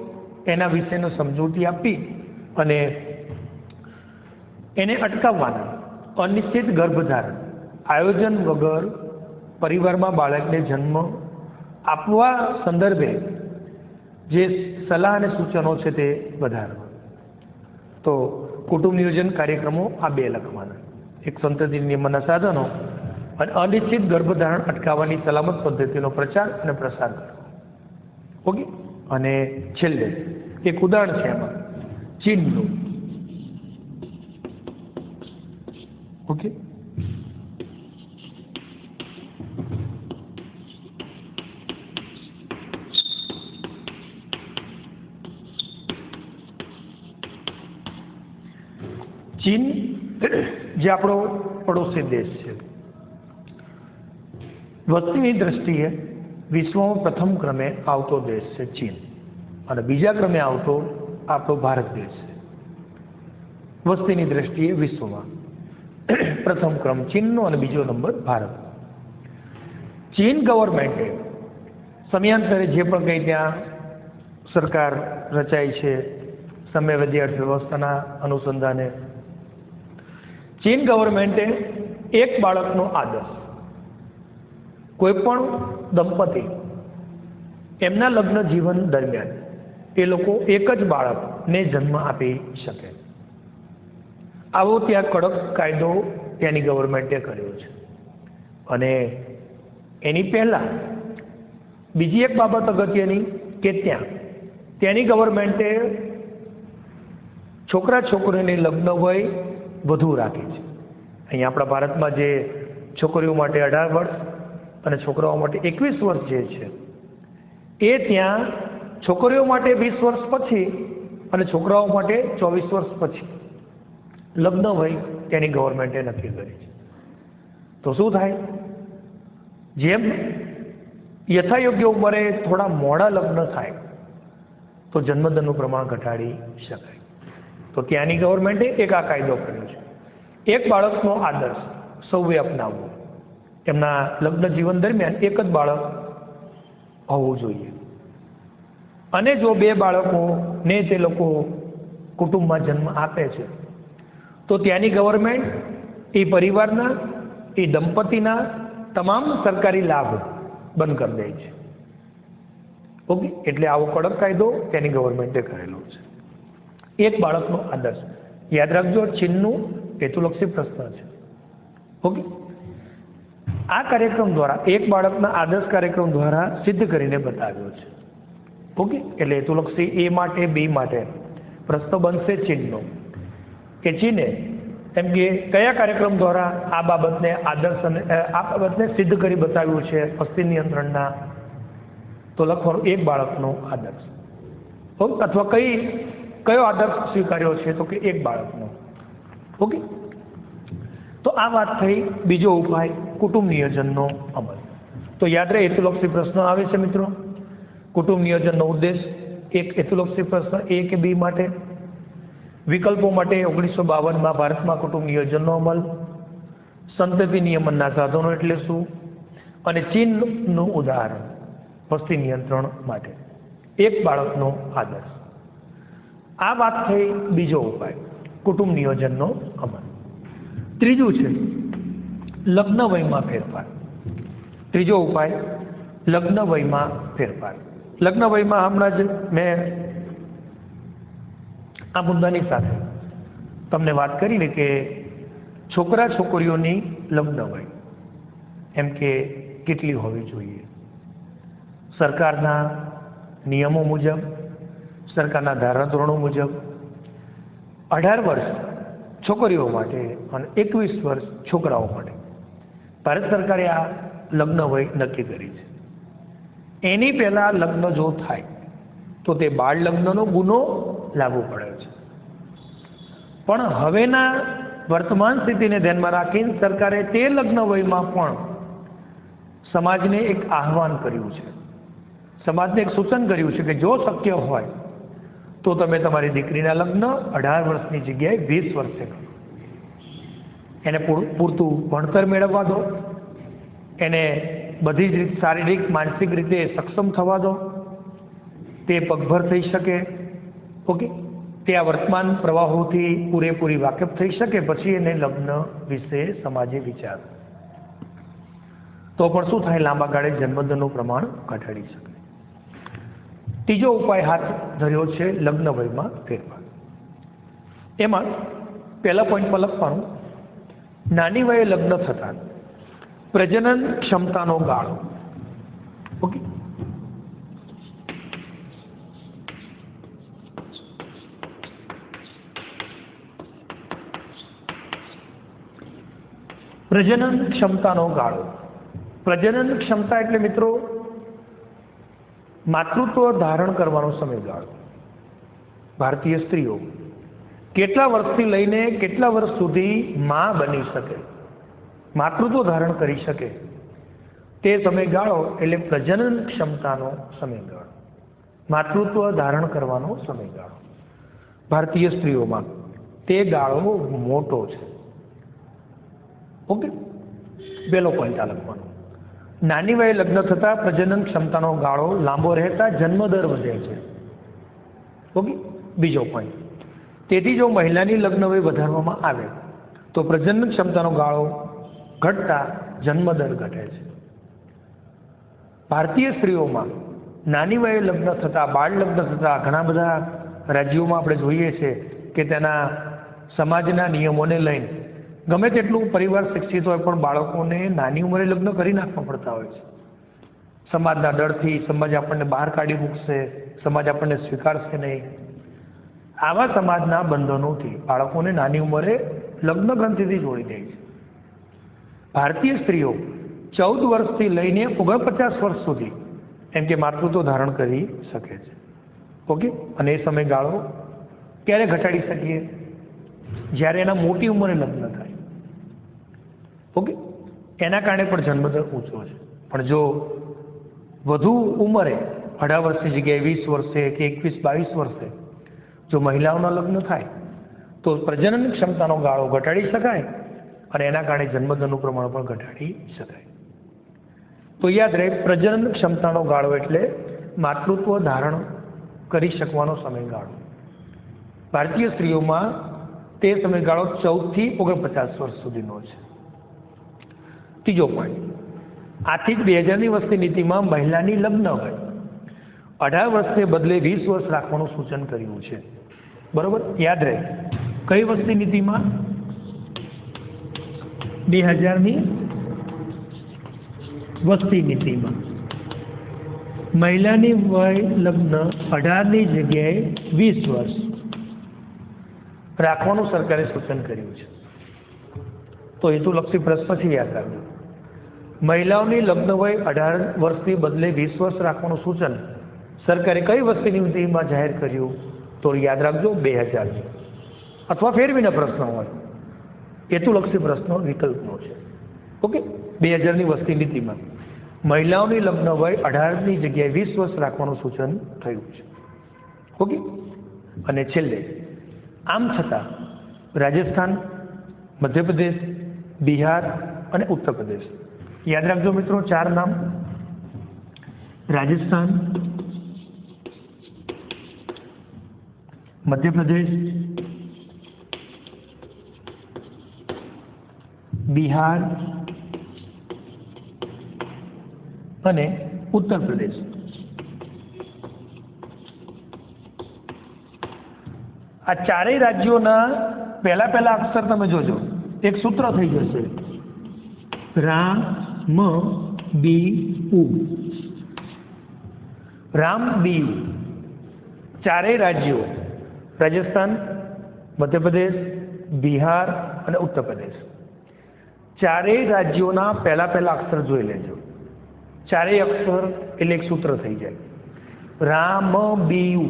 એના વિશેનો સમજૂતી આપી અને એને અટકાવવાના. અનિશ્ચિત ગર્ભધારણ આયોજન વગર પરિવારમાં બાળકને જન્મ આપવા સંદર્ભે જે સલાહ અને સૂચનો છે તે વધારવા. તો કુટુંબ નિયોજન કાર્યક્રમો આ 2 લખવાના. એક સંતતિ નિયમનના સાધનો અને અનિશ્ચિત ગર્ભધારણ અટકાવવાની સલામત પદ્ધતિનો પ્રચાર અને પ્રસાર કરવો. ઓકે, અને છેલ્લે એક ઉદાહરણ છે એમાં ચીનનું. ઓકે, ચીન જે આપણો પડોશી દેશ છે, વસ્તીની દ્રષ્ટિએ વિશ્વમાં પ્રથમ ક્રમે આવતો દેશ છે ચીન, અને બીજા ક્રમે આવતો આપણો ભારત દેશ છે. વસ્તીની દ્રષ્ટિએ વિશ્વમાં પ્રથમ ક્રમ ચીનનો અને બીજો નંબર ભારત. ચીન ગવર્મેન્ટે સમયાંતરે જે પણ કંઈ ત્યાં સરકાર રચાય છે સામ્યવાદી અર્થવ્યવસ્થાના અનુસંધાને. ચીન ગવર્મેન્ટે એક બાળકનો આદર્શ, કોઈ પણ દંપતી એમના લગ્ન જીવન દરમિયાન એ લોકો એક જ બાળકને જન્મ આપી શકે, આવો ત્યાં કડક કાયદો ત્યાંની ગવર્મેન્ટે કર્યો છે. અને એની પહેલાં બીજી એક બાબત અગત્યની કે ત્યાંની ગવર્મેન્ટે છોકરા છોકરીની લગ્ન વય વધુ રાખી છે. અહીંયા આપણા ભારતમાં જે છોકરીઓ માટે 18 વર્ષ અને છોકરાઓ માટે 21 વર્ષ જે છે, એ ત્યાં છોકરીઓ માટે 20 વર્ષ પછી અને છોકરાઓ માટે 24 વર્ષ પછી લગ્ન વય ત્યાંની ગવર્મેન્ટે નક્કી કરી છે. તો શું થાય, જેમ યથાયોગ્ય ઉંમરે થોડા મોડા લગ્ન થાય તો જન્મદરનું પ્રમાણ ઘટાડી શકાય. તો ત્યાંની ગવર્મેન્ટે એક આ કાયદો કર્યો છે, એક બાળકનો આદર્શ સૌએ અપનાવવો. એમના લગ્ન જીવન દરમિયાન એક જ બાળક હોવું જોઈએ. અને જો 2 બાળકોને તે લોકો કુટુંબમાં જન્મ આપે છે તો ત્યાંની ગવર્મેન્ટ એ પરિવારના, એ દંપતીના તમામ સરકારી લાભ બંધ કરી દે છે. ઓકે, એટલે આવો કડક કાયદો ત્યાંની ગવર્મેન્ટે કરેલો છે. એક બાળકનો આદર્શ, યાદ રાખજો, ચીનનું હેતુલક્ષી પ્રશ્ન છે. ઓકે, આ કાર્યક્રમ દ્વારા, એક બાળકના આદર્શ કાર્યક્રમ દ્વારા સિદ્ધ કરીને બતાવ્યો છે. ઓકે, એટલે હેતુલક્ષી એ માટે, બી માટે પ્રશ્ન બનશે ચીનનો કે ચીને એમ કે કયા કાર્યક્રમ દ્વારા આ બાબતને આદર્શ અને આ બાબતને સિદ્ધ કરી બતાવ્યું છે વસ્તી નિયંત્રણના. તો લખવાનું એક બાળકનો આદર્શ. ઓકે, અથવા કયો આદર્શ સ્વીકાર્યો છે, તો કે એક બાળકનો. ઓકે, તો આ વાત થઈ. બીજો ઉપાય કુટુંબ નિયોજનનો અમલ. તો યાદ રહે, હેતુલક્ષી પ્રશ્ન આવે છે મિત્રો. કુટુંબ નિયોજનનો ઉદ્દેશ, એક હેતુલક્ષી પ્રશ્ન એ કે બી માટે. વિકલ્પો માટે 1952માં ભારતમાં કુટુંબ નિયોજનનો અમલ, સંતતિ નિયમનના સાધનો એટલે શું, અને ચીનનું ઉદાહરણ વસ્તી નિયંત્રણ માટે. એક બાળકનો આદર્શ. આ વાત થઈ બીજો ઉપાય કુટુંબ નિયોજનનો અમલ. ત્રીજું છે લગ્ન વયમાં ફેરફાર. ત્રીજો ઉપાય લગ્ન વયમાં ફેરફાર. લગ્ન વયમાં હમણાં જ મેં આ મુદ્દાની સાથે તમને વાત કરી કે છોકરા છોકરીઓની લગ્ન વય એમ કે કેટલી હોવી જોઈએ. સરકારના નિયમો મુજબ, સરકારના ધારાધોરણો મુજબ 18 વર્ષ છોકરીઓ માટે અને 21 વર્ષ છોકરાઓ માટે ભારત સરકારે આ લગ્ન વય નક્કી કરી છે. એની પહેલાં લગ્ન જો થાય તો તે બાળ લગ્નનો ગુનો લાગુ પડે છે. પણ હવેના વર્તમાન સ્થિતિને ધ્યાનમાં રાખીને સરકારે તે લગ્ન વયમાં પણ સમાજને એક આહ્વાન કર્યું છે, સમાજને એક સૂચન કર્યું છે કે જો શક્ય હોય તો તમે તમારી દીકરીના લગ્ન 18 વર્ષની જગ્યાએ 20 વર્ષે કરો. એને પૂરતું ભણતર મેળવવા દો, એને બધી જ રીતે શારીરિક માનસિક રીતે સક્ષમ થવા દો, તે પગભર થઈ શકે. ઓકે, તે આ વર્તમાન પ્રવાહોથી પૂરેપૂરી વાકેફ થઈ શકે, પછી એને લગ્ન વિશે સમાજે વિચાર તો પણ શું થાય, લાંબા ગાળે જન્મદરનું પ્રમાણ ઘટાડી શકે. ત્રીજો ઉપાય હાથ ધર્યો છે લગ્ન વયમાં ફેરફાર. એમાં પહેલા પોઈન્ટમાં લખવાનું નાની વયે લગ્ન થતા પ્રજનન ક્ષમતાનો ગાળો. ઓકે, પ્રજનન ક્ષમતાનો ગાળો. પ્રજનન ક્ષમતા એટલે મિત્રો માતૃત્વ ધારણ કરવાનો સમયગાળો. ભારતીય સ્ત્રીઓ કેટલા વર્ષથી લઈને કેટલા વર્ષ સુધી માં બની શકે, માતૃત્વ ધારણ કરી શકે, તે સમયગાળો એટલે પ્રજનન ક્ષમતાનો સમયગાળો, માતૃત્વ ધારણ કરવાનો સમયગાળો. ભારતીય સ્ત્રીઓમાં તે ગાળો મોટો છે. ઓકે, પહેલો પોઈન્ટ આ લખવાનો. નાની વયે લગ્ન થતાં પ્રજનન ક્ષમતાનો ગાળો લાંબો રહેતા જન્મદર વધે છે. ઓકે, બીજો પોઈન્ટ, તેથી જો મહિલાની લગ્ન વય વધારવામાં આવે તો પ્રજનન ક્ષમતાનો ગાળો ઘટતા જન્મદર ઘટે છે. ભારતીય સ્ત્રીઓમાં નાની વયે લગ્ન થતાં, બાળ લગ્ન થતાં ઘણા બધા રાજ્યોમાં આપણે જોઈએ છીએ કે તેના સમાજના નિયમોને લઈને ગમે તેટલું પરિવાર શિક્ષિત હોય પણ બાળકોને નાની ઉંમરે લગ્ન કરી નાખવા પડતા હોય છે. સમાજના ડરથી, સમાજ આપણને બહાર કાઢી મૂકશે, સમાજ આપણને સ્વીકારશે નહીં, આવા સમાજના બંધનોથી બાળકોને નાની ઉંમરે લગ્ન ગ્રંથિથી જોડી દે છે. ભારતીય સ્ત્રીઓ 14 વર્ષથી લઈને 49 વર્ષ સુધી એમ કે માતૃત્વ ધારણ કરી શકે છે. ઓકે, અને એ સમયગાળો ક્યારે ઘટાડી શકીએ? જ્યારે એના મોટી ઉંમરે લગ્ન થાય. ઓકે, એના કારણે પણ જન્મદર ઊંચો છે. પણ જો વધુ ઉંમરે 18 વર્ષની જગ્યાએ 20 વર્ષે કે 21-22 વર્ષે જો મહિલાઓના લગ્ન થાય તો પ્રજનન ક્ષમતાનો ગાળો ઘટાડી શકાય અને એના કારણે જન્મદરનું પ્રમાણ પણ ઘટાડી શકાય. તો યાદ રહે, પ્રજનન ક્ષમતાનો ગાળો એટલે માતૃત્વ ધારણ કરી શકવાનો સમયગાળો. ભારતીય સ્ત્રીઓમાં તે સમયગાળો 14 થી 49 વર્ષ સુધીનો છે. ત્રીજો પોઈન્ટ, આથી જ 2000ની વસ્તી નીતિમાં મહિલાની લગ્ન વય 18 વર્ષને બદલે 20 વર્ષ રાખવાનું સૂચન કર્યું છે. બરોબર, યાદ રહે, કઈ વસ્તી નીતિમાં? 2000ની વસ્તી નીતિમાં મહિલાની વય લગ્ન 18ની જગ્યાએ 20 વર્ષ રાખવાનું સરકારે સૂચન કર્યું છે. તો હેતુલક્ષી પ્રશ્ન છે, યાદ રાખજો. મહિલાઓની લગ્ન વય 18 વર્ષથી બદલે 20 વર્ષ રાખવાનું સૂચન સરકારે કઈ વસ્તી નીતિમાં જાહેર કર્યું? તો યાદ રાખજો, 2000. અથવા ફેરવીના પ્રશ્નો હોય, હેતુલક્ષી પ્રશ્નો વિકલ્પનો છે. ઓકે, 2000ની વસ્તી નીતિમાં મહિલાઓની લગ્ન વય 18ની જગ્યાએ 20 વર્ષ રાખવાનું સૂચન થયું છે. ઓકે, અને છેલ્લે, આમ છતાં રાજસ્થાન, મધ્યપ્રદેશ, બિહાર અને ઉત્તર પ્રદેશ, યાદ રાખજો મિત્રો, 4 નામ: રાજસ્થાન, મધ્યપ્રદેશ, બિહાર અને ઉત્તર પ્રદેશ. આ ચારેય રાજ્યોના પહેલા અક્ષર તમે જોજો, એક સૂત્ર થઈ જશે, રામ બી ઉ. રામ બી ઉ. ચારેય રાજ્યો, રાજસ્થાન, મધ્યપ્રદેશ, બિહાર અને ઉત્તર પ્રદેશ, ચારેય રાજ્યોના પહેલા અક્ષર જોઈ લેજો. ચારેય અક્ષર એટલે એક સૂત્ર થઈ જાય, રામ બી ઉ.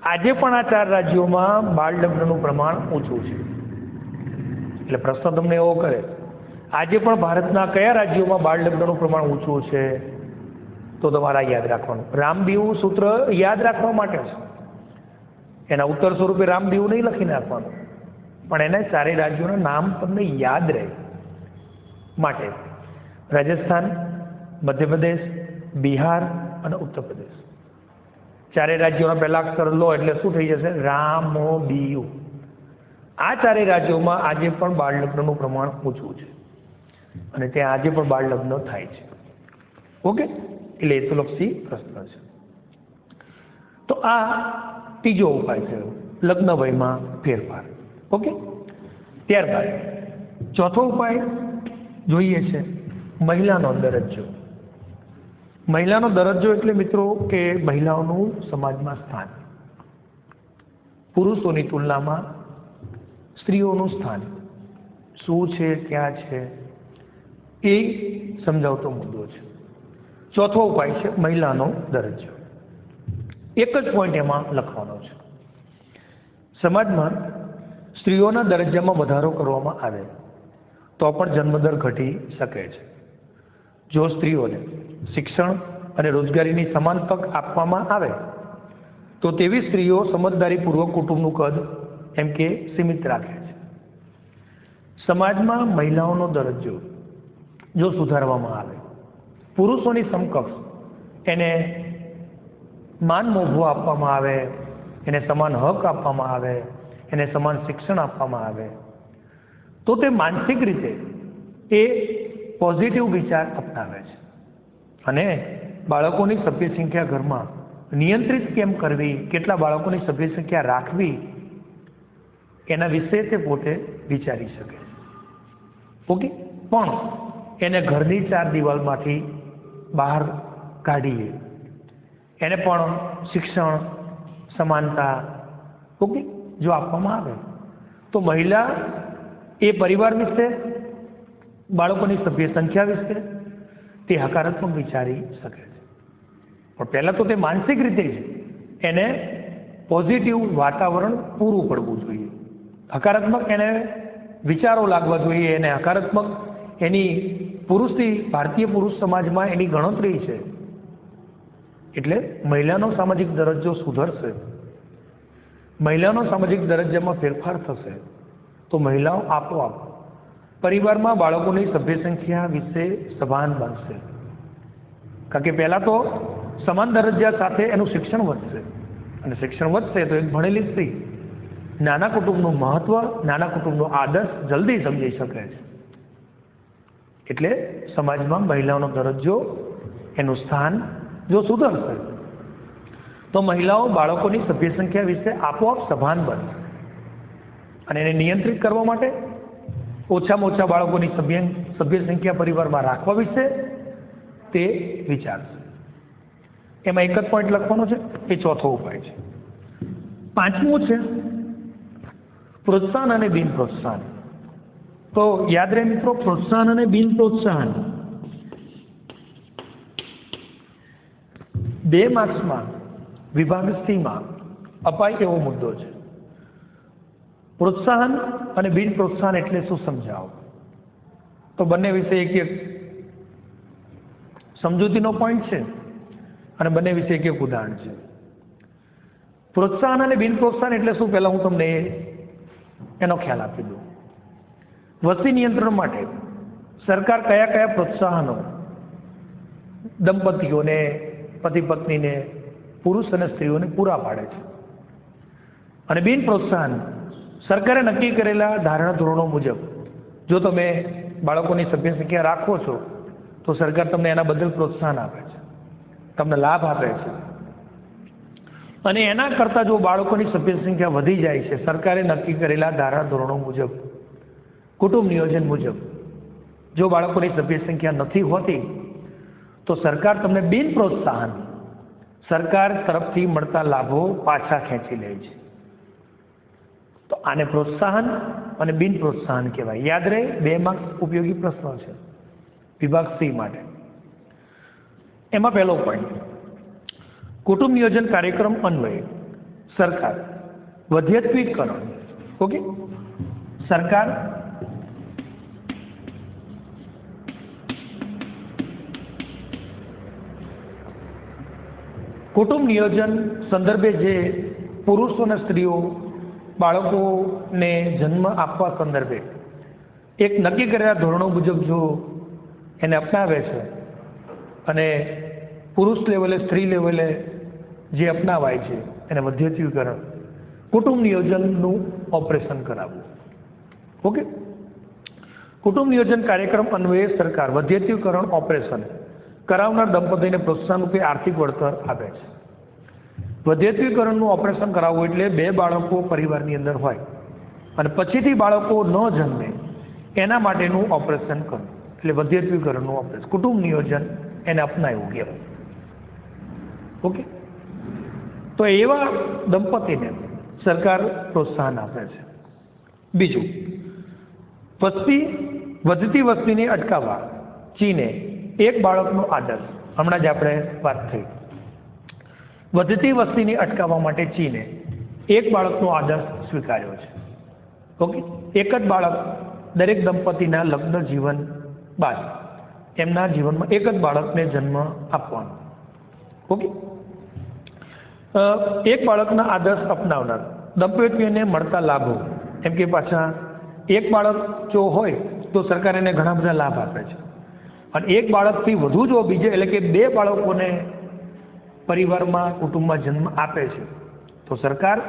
આજે પણ આ 4 રાજ્યોમાં બાળ લગ્નનું પ્રમાણ ઓછું છે. એટલે પ્રશ્ન તમને એવો કરે, આજે પણ ભારતના કયા રાજ્યોમાં બાળ લગ્નનું પ્રમાણ ઓછું છે? તો તમારા યાદ રાખવાનું, રામબીઉ સૂત્ર યાદ રાખવા માટે છે. એના ઉત્તર સ્વરૂપે રામબીઉ નહીં લખી નાખવાનું, પણ એના ચારેય રાજ્યોના નામ તમને યાદ રહે માટે રાજસ્થાન, મધ્યપ્રદેશ, બિહાર અને ઉત્તર પ્રદેશ, ચારેય રાજ્યોના પહેલા અક્ષર લો એટલે શું થઈ જશે? રામબીઉ. આ ચારેય રાજ્યોમાં આજે પણ બાળ લગ્નનું પ્રમાણ ઓછું છે અને ત્યાં આજે પણ બાળ લગ્ન થાય છે. ઓકે, એટલે હેતુલક્ષી પ્રશ્ન છે. તો આ ત્રીજો ઉપાય છે, લગ્ન વયમાં ફેરફાર. ઓકે, ત્યારબાદ ચોથો ઉપાય જોઈએ છે, મહિલાનો દરજ્જો. મહિલાનો દરજ્જો એટલે મિત્રો કે મહિલાઓનું સમાજમાં સ્થાન, પુરુષોની તુલનામાં સ્ત્રીઓનું સ્થાન શું છે, ક્યાં છે, એ સમજાવતો મુદ્દો છે. ચોથો ઉપાય છે મહિલાનો દરજ્જો. એક જ પોઈન્ટ એમાં લખવાનો છે, સમાજમાં સ્ત્રીઓના દરજ્જામાં વધારો કરવામાં આવે તો પણ જન્મદર ઘટી શકે છે. જો સ્ત્રીઓને શિક્ષણ અને રોજગારીની સમાન તક આપવામાં આવે તો તેવી સ્ત્રીઓ સમજદારીપૂર્વક કુટુંબનું કદ એમ કે સીમિત રાખે છે. સમાજમાં મહિલાઓનો દરજ્જો જો સુધારવામાં આવે, પુરુષોની સમકક્ષ એને માન મોભો આપવામાં આવે, એને સમાન હક આપવામાં આવે, એને સમાન શિક્ષણ આપવામાં આવે, તો તે માનસિક રીતે એ પોઝિટિવ વિચાર અપનાવે છે અને બાળકોની સભ્ય સંખ્યા ઘરમાં નિયંત્રિત કેમ કરવી, કેટલા બાળકોની સભ્ય સંખ્યા રાખવી, એના વિશે તે પોતે વિચારી શકે. ઓકે, પણ એને ઘરની 4 દિવાલમાંથી બહાર કાઢીએ, એને પણ શિક્ષણ, સમાનતા ઓકે જો આપવામાં આવે તો મહિલા એ પરિવાર વિશે, બાળકોની સભ્ય સંખ્યા વિશે તે હકારાત્મક વિચારી શકે છે. પણ પહેલાં તો તે માનસિક રીતે જ એને પોઝિટિવ વાતાવરણ પૂરું પડવું જોઈએ, હકારાત્મક એને વિચારો લાગવા જોઈએ, એને હકારાત્મક એની પુરુષથી ભારતીય પુરુષ સમાજમાં એની ગણતરી છે. એટલે મહિલાનો સામાજિક દરજ્જો સુધરશે, મહિલાનો સામાજિક દરજ્જામાં ફેરફાર થશે તો મહિલાઓ આપોઆપ પરિવારમાં બાળકોની સભ્ય સંખ્યા વિશે સભાન બનશે. કારણ કે પહેલાં તો સમાન દરજ્જા સાથે એનું શિક્ષણ વધશે, અને શિક્ષણ વધશે તો એક ભણેલી સ્ત્રી નાના કુટુંબનું મહત્વ, નાના કુટુંબનો આદર્શ જલ્દી સમજી શકે છે. એટલે સમાજમાં મહિલાઓનો દરજ્જો, એનું સ્થાન જો સુધરશે તો મહિલાઓ બાળકોની સભ્ય સંખ્યા વિશે આપોઆપ સભાન બનશે અને એને નિયંત્રિત કરવા માટે ઓછામાં ઓછા બાળકોની સભ્ય સંખ્યા પરિવારમાં રાખવા વિશે તે વિચારશે. એમાં એક જ પોઈન્ટ લખવાનો છે, એ ચોથો ઉપાય છે. 5મું છે પ્રોત્સાહન અને બિન પ્રોત્સાહન. તો યાદ રહે મિત્રો, પ્રોત્સાહન અને બિન પ્રોત્સાહન 2 માર્ક્સમાં વિભાગ C-માં અપાય એવો મુદ્દો છે. પ્રોત્સાહન અને બિન પ્રોત્સાહન એટલે શું સમજાવો? તો બંને વિશે એક સમજૂતીનો પોઈન્ટ છે અને બંને વિશે એક ઉદાહરણ છે. પ્રોત્સાહન અને બિન પ્રોત્સાહન એટલે શું, પહેલાં હું તમને એનો ખ્યાલ આપી દઉં. વસ્તી નિયંત્રણ માટે સરકાર કયા કયા પ્રોત્સાહનો દંપતીઓને, પતિ પત્નીને, પુરુષ અને સ્ત્રીઓને પૂરા પાડે છે, અને બિન પ્રોત્સાહન સરકારે નક્કી કરેલા ધારણા ધોરણો મુજબ જો તમે બાળકોની સભ્ય સંખ્યા રાખો છો તો સરકાર તમને એના બદલ પ્રોત્સાહન આપે છે, તમને લાભ આપે છે. અને એના કરતાં જો બાળકોની સભ્ય સંખ્યા વધી જાય છે, સરકારે નક્કી કરેલા ધારણા ધોરણો મુજબ, કુટુંબ નિયોજન મુજબ જો બાળકોની સભ્ય સંખ્યા નથી હોતી તો સરકાર તમને બિન પ્રોત્સાહન, સરકાર તરફથી મળતા લાભો પાછા ખેંચી લે છે. તો આને પ્રોત્સાહન અને બિન પ્રોત્સાહન કહેવાય. યાદ રહે, 2 માર્ક્સ ઉપયોગી પ્રશ્નો છે વિભાગ C માટે. એમાં પહેલો પોઈન્ટ, કુટુંબ નિયોજન કાર્યક્રમ અન્વયે સરકાર વધ્યત્વીકરણ, ઓકે, સરકાર કુટુંબ નિયોજન સંદર્ભે જે પુરુષો અને સ્ત્રીઓ બાળકોને જન્મ આપવા સંદર્ભે એક નક્કી કરેલા ધોરણો મુજબ જો એને અપનાવે છે અને પુરુષ લેવલે, સ્ત્રી લેવલે જે અપનાવાય છે એને વધ્યત્વીકરણ, કુટુંબ નિયોજનનું ઓપરેશન કરાવવું. ઓકે, કુટુંબ નિયોજન કાર્યક્રમ અન્વયે સરકાર વધ્યત્વીકરણ ઓપરેશન કરાવનાર દંપતીને પ્રોત્સાહન રૂપે આર્થિક વળતર આપે છે. વધ્યત્વીકરણનું ઓપરેશન કરાવવું એટલે 2 બાળકો પરિવારની અંદર હોય અને પછીથી બાળકો ન જન્મે એના માટેનું ઓપરેશન કરવું, એટલે વધ્યત્વીકરણનું ઓપરેશન, કુટુંબ નિયોજન એને અપનાવ્યું કહેવાય. ઓકે, તો એવા દંપતીને સરકાર પ્રોત્સાહન આપે છે. બીજું, વધતી વસ્તીને અટકાવવા ચીને 1 બાળકનો આદર્શ, હમણાં જ આપણે વાત થઈ, વધતી વસ્તીને અટકાવવા માટે ચીને 1 બાળકનો આદર્શ સ્વીકાર્યો છે. ઓકે, 1 જ બાળક દરેક દંપતીના લગ્ન જીવન બાદ એમના જીવનમાં 1 જ બાળકને જન્મ આપવાનો. ઓકે, 1 બાળકના આદર્શ અપનાવનાર દંપતીઓને મળતા લાભો, એમ કે પાછા 1 બાળક જો હોય તો સરકાર એને ઘણા બધા લાભ આપે છે, અને 1 બાળકથી વધુ જો બીજે, એટલે કે 2 બાળકોને પરિવારમાં કુટુંબમાં જન્મ આપે છે તો સરકાર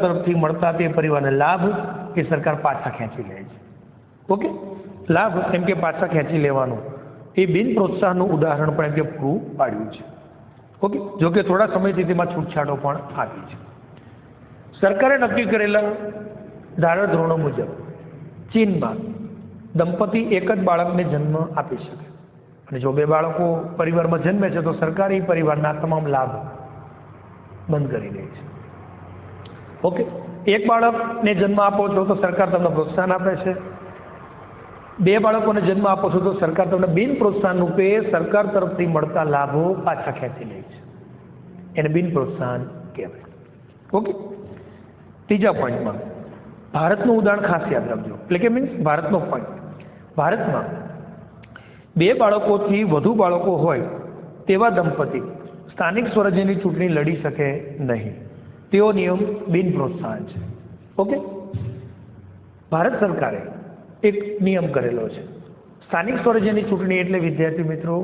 તરફથી મળતા તે પરિવારને લાભ એ સરકાર પાછા ખેંચી લે છે. ઓકે, લાભ એમ કે પાછા ખેંચી લેવાનું એ બિન પ્રોત્સાહનનું ઉદાહરણ પણ એમ કે પૂરું પાડ્યું છે. ઓકે, જોકે થોડા સમયથી તેમાં છૂટછાટો પણ આપી છે. સરકારે નક્કી કરેલા ધારાધોરણો મુજબ ચીનમાં દંપતી એક જ બાળકને જન્મ આપી શકે અને જો 2 બાળકો પરિવારમાં જન્મે છે તો સરકાર એ પરિવારના તમામ લાભ બંધ કરી દે છે. ઓકે, એક બાળકને જન્મ આપો છો તો સરકાર તમને પ્રોત્સાહન આપે છે. 2 બાળકોને જન્મ આપો છો તો સરકાર તમને બિન પ્રોત્સાહન રૂપે સરકાર તરફથી મળતા લાભો પાછા ખેંચી લે છે. એને બિન પ્રોત્સાહન કહેવાય. ઓકે, ત્રીજા પોઈન્ટમાં ભારતનું ઉદાહરણ ખાસ યાદ રાખજો. એટલે કે મીન્સ ભારતનો પોઈન્ટ, ભારતમાં 2 બાળકોથી વધુ બાળકો હોય તેવા દંપતી સ્થાનિક સ્વરાજ્યની ચૂંટણી લડી શકે નહીં. તેવો નિયમ બિન પ્રોત્સાહન છે. ઓકે, ભારત સરકારે એક નિયમ કરેલો છે. સ્થાનિક સ્વરાજ્યની ચૂંટણી એટલે વિદ્યાર્થી મિત્રો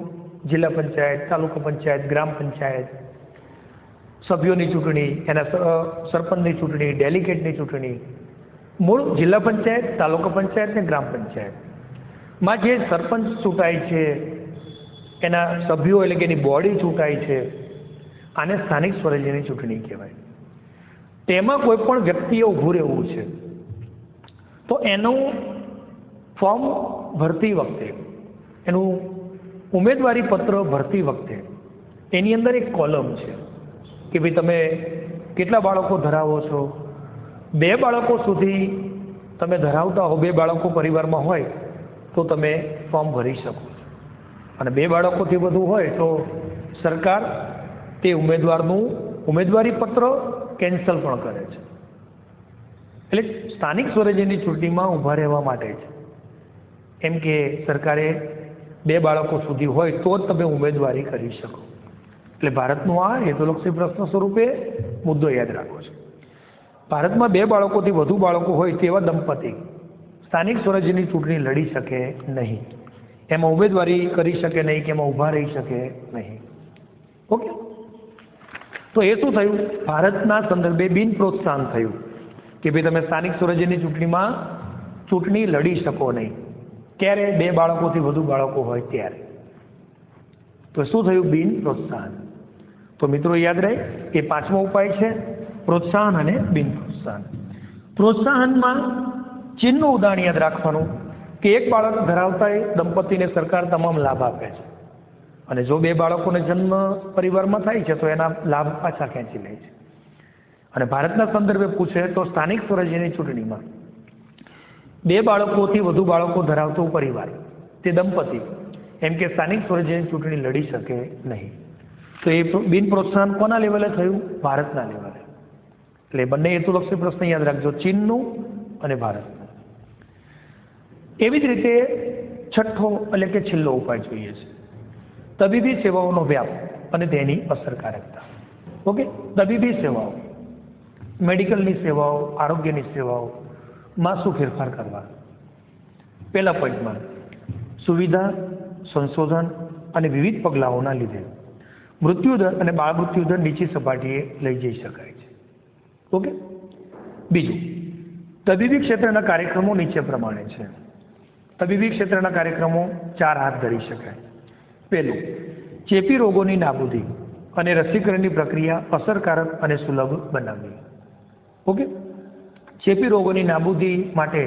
જિલ્લા પંચાયત, તાલુકા પંચાયત, ગ્રામ પંચાયત, સભ્યોની ચૂંટણી, એના સરપંચની ચૂંટણી, ડેલિગેટની ચૂંટણી, મૂળ જિલ્લા પંચાયત, તાલુકા પંચાયત ને ગ્રામ પંચાયતમાં જે સરપંચ ચૂંટાય છે, એના સભ્યો એટલે કે એની બોડી ચૂંટાય છે, આને સ્થાનિક સ્વરાજ્યની ચૂંટણી કહેવાય. તેમાં કોઈ પણ વ્યક્તિએ ઊભું રહેવું છે તો એનું ફોર્મ ભરતી વખતે, એનું ઉમેદવારી પત્ર ભરતી વખતે એની અંદર એક કોલમ છે કે ભાઈ તમે કેટલા બાળકો ધરાવો છો. 2 બાળકો સુધી તમે ધરાવતા હો, 2 બાળકો પરિવારમાં હોય તો તમે ફોર્મ ભરી શકો છો અને 2 બાળકોથી વધુ હોય તો સરકાર તે ઉમેદવારનું ઉમેદવારી પત્ર કેન્સલ પણ કરે છે. એટલે સ્થાનિક સ્વરાજ્યની ચૂંટણીમાં ઊભા રહેવા માટે છે. એમ કે સરકારે 2 બાળકો સુધી હોય તો જ તમે ઉમેદવારી કરી શકો. એટલે ભારતનું આ હેતુલક્ષી પ્રશ્ન સ્વરૂપે મુદ્દો યાદ રાખો છે. ભારતમાં 2 બાળકોથી વધુ બાળકો હોય તેવા દંપતી સ્થાનિક સ્વરાજ્યની ચૂંટણી લડી શકે નહીં. એમાં ઉમેદવારી કરી શકે નહીં કે એમાં ઊભા રહી શકે નહીં. ઓકે, તો એ શું થયું? ભારતના સંદર્ભે બિન પ્રોત્સાહન થયું કે ભાઈ તમે સ્થાનિક સ્વરાજ્યની ચૂંટણીમાં ચૂંટણી લડી શકો નહીં. ક્યારે? 2 બાળકોથી વધુ બાળકો હોય ત્યારે. તો શું થયું? બિન પ્રોત્સાહન. તો મિત્રો યાદ રહે એ 5મો ઉપાય છે પ્રોત્સાહન અને બિન પ્રોત્સાહન. પ્રોત્સાહનમાં ચીનનું ઉદાહરણ યાદ રાખવાનું કે 1 બાળક ધરાવતા દંપતીને સરકાર તમામ લાભ આપે છે અને જો 2 બાળકોને જન્મ પરિવારમાં થાય છે તો એના લાભ પાછા ખેંચી લે છે. અને ભારતના સંદર્ભે પૂછે તો સ્થાનિક સ્વરાજ્યની ચૂંટણીમાં 2 બાળકોથી વધુ બાળકો ધરાવતો પરિવાર, તે દંપતી એમ કે સ્થાનિક સ્વરાજ્યની ચૂંટણી લડી શકે નહીં. તો એ બિન પ્રોત્સાહન કોના લેવલે થયું? ભારતના લેવલે. એટલે બંને હેતુલક્ષી પ્રશ્ન યાદ રાખજો, ચીનનું અને ભારતનું. એવી જ રીતે 6થો એટલે કે છેલ્લો ઉપાય જોઈએ છે તબીબી સેવાઓનો વ્યાપ અને તેની અસરકારકતા. ઓકે, તબીબી સેવાઓ, મેડિકલની સેવાઓ, આરોગ્યની સેવાઓમાં શું ફેરફાર કરવા? પહેલા પોઈન્ટમાં સુવિધા, સંશોધન અને વિવિધ પગલાઓના લીધે મૃત્યુદર અને બાળ મૃત્યુદર નીચી સપાટીએ લઈ જઈ શકાય છે. ઓકે, બીજું, તબીબી ક્ષેત્રના કાર્યક્રમો નીચે પ્રમાણે છે. તબીબી ક્ષેત્રના કાર્યક્રમો 4 હાથ ધરી શકાય. પહેલું, ચેપી રોગોની નાબૂદી અને રસીકરણની પ્રક્રિયા અસરકારક અને સુલભ બનાવવી. ઓકે, ચેપી રોગોની નાબૂદી માટે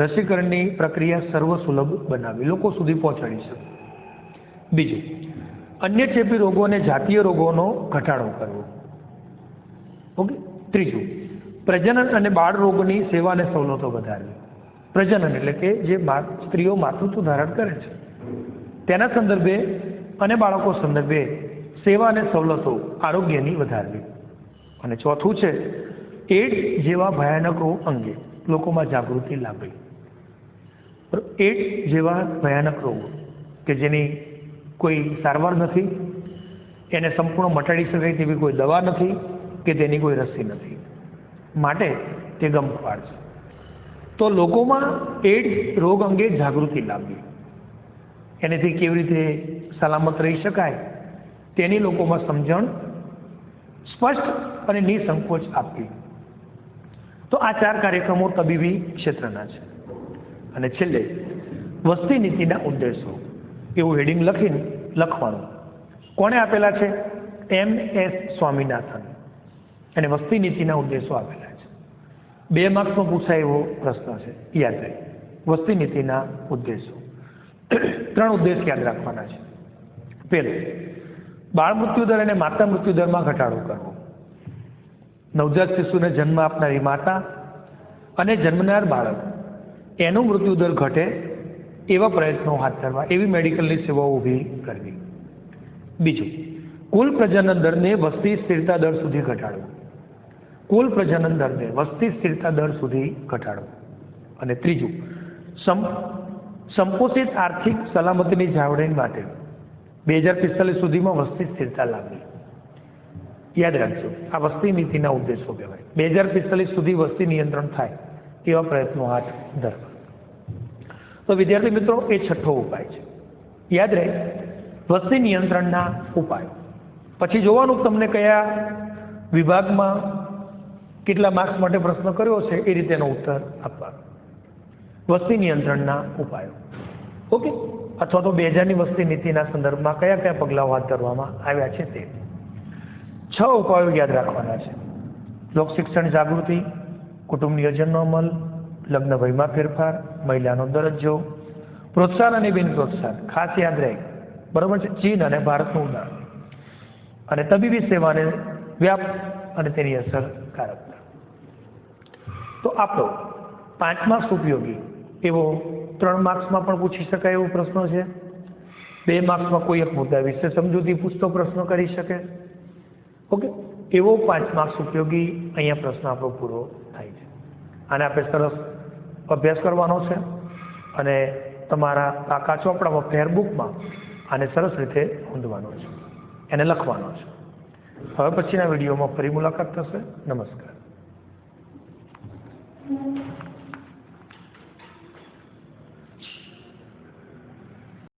રસીકરણની પ્રક્રિયા સર્વસુલભ બનાવવી, લોકો સુધી પહોંચાડી શકે. બીજું, અન્ય ચેપી રોગો અને જાતીય રોગોનો ઘટાડો કરવો. ઓકે, ત્રીજું, પ્રજનન અને બાળ રોગની સેવા અને સવલતો વધારવી. પ્રજનન એટલે કે જે સ્ત્રીઓ માતૃત્વ ધારણ કરે છે તેના સંદર્ભે અને બાળકો સંદર્ભે સેવા અને સવલતો આરોગ્યની વધારવી. અને ચોથું છે એડ્સ જેવા ભયાનક રોગ અંગે લોકોમાં જાગૃતિ લાવવી. એડ્સ જેવા ભયાનક રોગો કે જેની કોઈ સારવાર નથી, એને સંપૂર્ણ મટાડી શકાય તેવી કોઈ દવા નથી કે તેની કોઈ રસી નથી, માટે તે ગમખ્વાર છે. તો લોકોમાં એડ્સ રોગ અંગે જાગૃતિ લાવવી, એનાથી કેવી રીતે સલામત રહી શકાય તેની લોકોમાં સમજણ સ્પષ્ટ અને નિસંકોચ આપવી. તો આ 4 કાર્યક્રમો તબીબી ક્ષેત્રના છે. અને છેલ્લે વસ્તી નીતિના ઉદ્દેશો એવું હેડિંગ લખીને લખવાનું. કોણે આપેલા છે? MS સ્વામીનાથન. અને વસ્તી નીતિના ઉદ્દેશો આપેલા છે. 2 માર્ક્સમાં પૂછાય એવો પ્રશ્ન છે, યાદ રહે. વસ્તી નીતિના ઉદ્દેશો 3 ઉદ્દેશ યાદ રાખવાના છે. પહેલો, બાળ મૃત્યુદર અને માતા મૃત્યુદરમાં ઘટાડો કરવો. નવજાત શિશુને જન્મ આપનારી માતા અને જન્મનાર બાળક એનો મૃત્યુદર ઘટે એવા પ્રયત્નો હાથ ધરવા, એવી મેડિકલની સેવાઓ ઊભી કરવી. બીજું, કુલ પ્રજનન દરને વસ્તી સ્થિરતા દર સુધી ઘટાડવો. કુલ પ્રજનન દરને વસ્તી સ્થિરતા દર સુધી ઘટાડવો. અને ત્રીજું, સંપોષિત આર્થિક સલામતીની જાળવણી માટે 2045 સુધીમાં વસ્તી સ્થિરતા લાવવી. યાદ રાખજો, આ વસ્તી નીતિના ઉદ્દેશો કહેવાય. 2045 સુધી વસ્તી નિયંત્રણ થાય એવા પ્રયત્નો હાથ ધરવા. તો વિદ્યાર્થી મિત્રો, એ 6થો ઉપાય છે. યાદ રહે, વસ્તી નિયંત્રણના ઉપાયો. પછી જોવાનું તમને કયા વિભાગમાં કેટલા માર્ક્સ માટે પ્રશ્ન કર્યો છે એ રીતેનો ઉત્તર આપવાનો. વસ્તી નિયંત્રણના ઉપાયો, ઓકે, અથવા તો 2000ની વસ્તી નીતિના સંદર્ભમાં કયા કયા પગલાઓ હાથ ધરવામાં આવ્યા છે તે 6 ઉપાયો યાદ રાખવાના છે. લોક શિક્ષણ જાગૃતિ, કુટુંબ નિયોજનનો અમલ, લગ્ન વયમાં ફેરફાર, મહિલાનો દરજ્જો, પ્રોત્સાહન અને બિન પ્રોત્સાહન, ખાસ યાદ રહે, બરાબર છે, ચીન અને ભારતનું ઉદાહરણ, અને તબીબી સેવાને વ્યાપ અને તેની અસરકારકતા. તો આપણો 5 માર્ક્સ ઉપયોગી એવો 3 માર્ક્સમાં પણ પૂછી શકાય એવો પ્રશ્ન છે. 2 માર્ક્સમાં કોઈ એક મુદ્દા વિશે સમજૂતી પૂછતો પ્રશ્ન કરી શકે. ઓકે, એવો 5 માર્ક્સ ઉપયોગી અહીંયા પ્રશ્ન આપણો પૂરો થાય છે. આને આપણે સરસ અભ્યાસ કરવાનો છે અને તમારા કાકા ચોપડામાં ફેરબુકમાં આને સરસ રીતે નોંધવાનો છે, એને લખવાનો છે. હવે પછીના વિડીયોમાં ફરી મુલાકાત થશે. નમસ્કાર.